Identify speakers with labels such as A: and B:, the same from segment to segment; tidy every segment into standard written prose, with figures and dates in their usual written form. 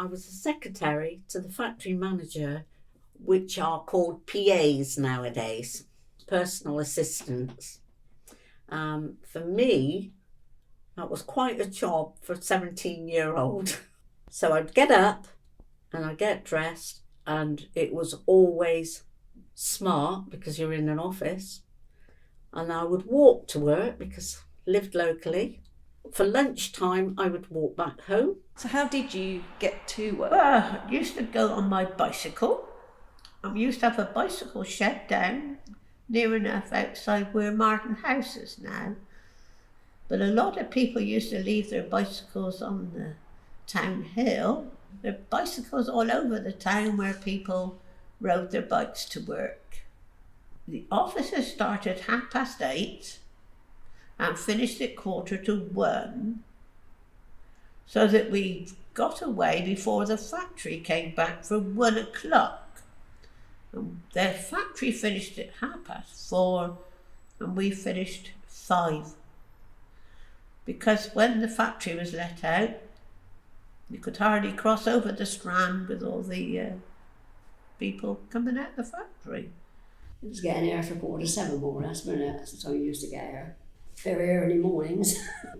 A: I was a secretary to the factory manager, which are called PAs nowadays, personal assistants. For me, that was quite a job for a 17-year-old. So I'd get up and I'd get dressed, and it was always smart because you're in an office. And I would walk to work because I lived locally. For lunchtime, I would walk back home.
B: So how did you get to work?
C: Well, I used to go on my bicycle. I used to have a bicycle shed down near enough outside where Martin House is now. But a lot of people used to leave their bicycles on the town hill. There are bicycles all over the town where people rode their bikes to work. The offices started 8:30 and finished at 1:45, so that we got away before the factory came back for 1 o'clock. And their factory finished at 4:30 and we finished 5. Because when the factory was let out, you could hardly cross over the Strand with all the people coming out of the factory.
D: It was getting here for 7:15 more or less, wasn't it? That's the time we used to get here. Very early mornings.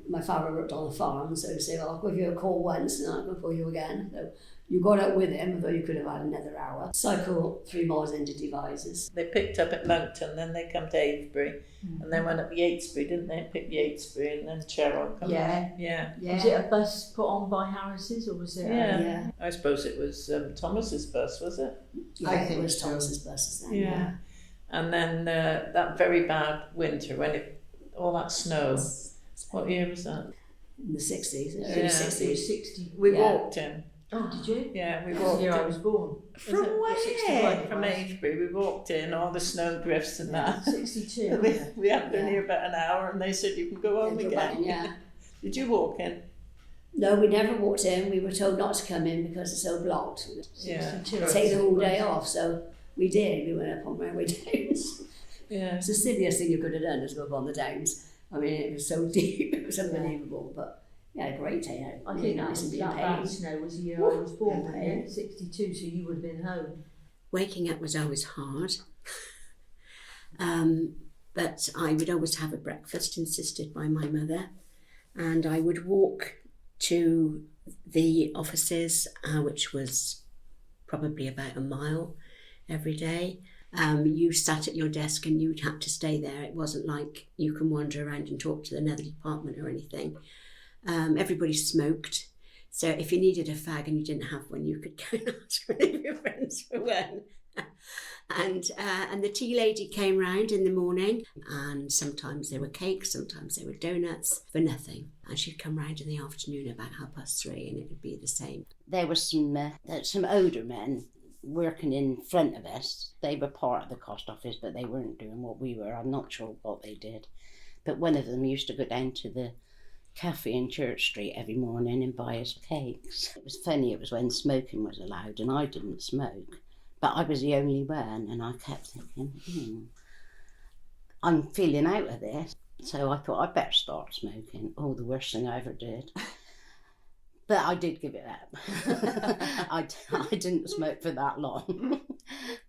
D: My father worked on the farm, so he'd say, well, I'll give you a call once and I'll go for you again. So you got out with him, although you could have had another hour. Cycle 3 miles into Devizes.
E: They picked up at Monkton, then they come to Avebury, and then went up Yatesbury, didn't they? Picked Yatesbury and then Cheryl come back. Yeah.
F: Was it a bus put on by Harris's, or was it?
E: Yeah. I suppose it was Thomas's bus, was it?
D: Yeah, I think it was Thomas's buses then.
E: Yeah. And then that very bad winter when all that snow. What year was that?
D: In the 60s,
E: Yeah.
D: early 60s.
F: 60.
E: We walked in.
F: Oh, did you?
E: Yeah, we
F: That's
E: walked
F: the year
E: in.
F: I was born.
E: From where?
F: 61.
E: From Avebury. We walked in, all the snow drifts and that.
F: 62.
E: We hadn't been here about an hour and they said you can go home
D: Go
E: again.
D: back, yeah.
E: Did you walk in?
D: No, we never walked in. We were told not to come in because it's so blocked.
E: Yeah.
D: Take the whole day off, so we did. We went up on Railway Downs.
E: Yeah.
D: It's the silliest thing you could have done is go up on the Downs. I mean, it was so deep, it was unbelievable, but yeah, a great day out.
F: I
D: Really
F: think
D: nice and being
F: that
D: paid.
F: bad snow was the year I was born, wasn't
D: Yeah.
F: it? 62, so you would have been home.
G: Waking up was always hard, but I would always have a breakfast insisted by my mother, and I would walk to the offices, which was probably about a mile every day. You sat at your desk and you'd have to stay there. It wasn't like you can wander around and talk to another department or anything. Everybody smoked. So if you needed a fag and you didn't have one, you could go and ask one of your friends for one. And the tea lady came round in the morning, and sometimes there were cakes, sometimes there were donuts for nothing. And she'd come round in the afternoon about 3:30 and it would be the same.
H: There were some older men working in front of us. They were part of the cost office, but they weren't doing what we were. I'm not sure what they did. But one of them used to go down to the cafe in Church Street every morning and buy us cakes. It was funny, it was when smoking was allowed and I didn't smoke, but I was the only one, and I kept thinking, I'm feeling out of this. So I thought I'd better start smoking. Oh, the worst thing I ever did. But I did give it up. I didn't smoke for that long.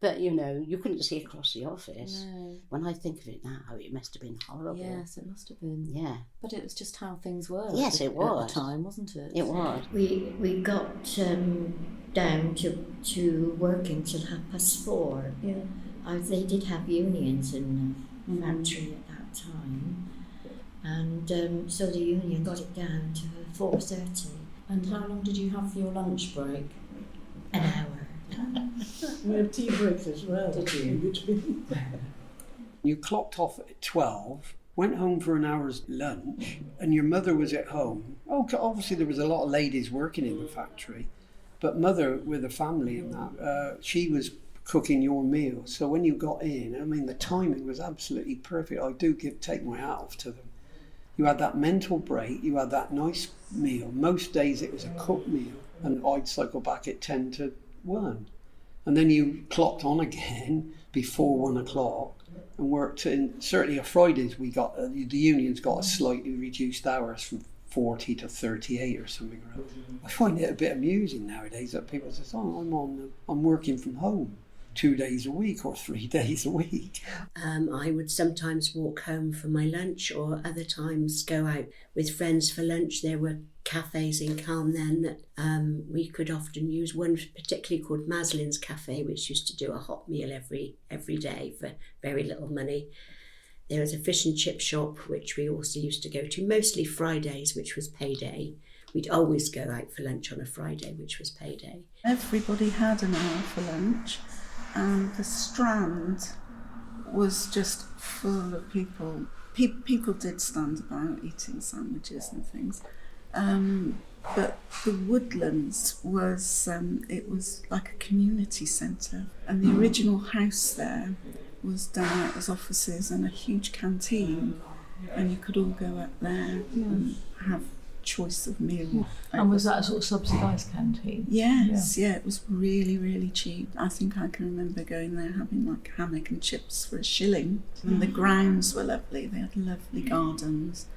H: But, you couldn't see across the office.
B: No.
H: When I think of it now, it must have been horrible.
B: Yes, it must have been.
H: Yeah.
B: But it was just how things were.
H: Yes, it was.
B: At the time, wasn't it?
H: It was.
I: We got down to working till 4:30.
B: Yeah.
I: They did have unions in the factory at that time, and so the union got it down to 4:30.
B: And how long did you have for your lunch break?
I: An hour.
J: We had tea breaks as well.
B: Did you?
J: In between. You clocked off at 12, went home for an hour's lunch, and your mother was at home. Oh, obviously there was a lot of ladies working in the factory, but mother with a family and that, she was cooking your meal. So when you got in, I mean, the timing was absolutely perfect. I do take my hat off to them. You had that mental break, you had that nice meal. Most days it was a cooked meal, and I'd cycle back at 10 to 1. And then you clocked on again before 1 o'clock and worked in, certainly on Fridays the unions got a slightly reduced hours from 40 to 38 or something. I find it a bit amusing nowadays that people say, "Oh, I'm working from home 2 days a week or 3 days a week."
G: I would sometimes walk home for my lunch, or other times go out with friends for lunch. There were cafes in Calm then that we could often use. One particularly called Maslin's Cafe, which used to do a hot meal every day for very little money. There was a fish and chip shop which we also used to go to, mostly Fridays, which was payday. We'd always go out for lunch on a Friday, which was payday.
K: Everybody had an hour for lunch, and the Strand was just full of people. People did stand about eating sandwiches and things. But the Woodlands was, it was like a community centre, and the original house there was done out as offices and a huge canteen, and you could all go up there and have choice of meal.
L: And was that a sort of subsidised canteen?
K: Yes, yeah, it was really, really cheap. I think I can remember going there having like hammock and chips for £1. And the grounds were lovely, they had lovely gardens.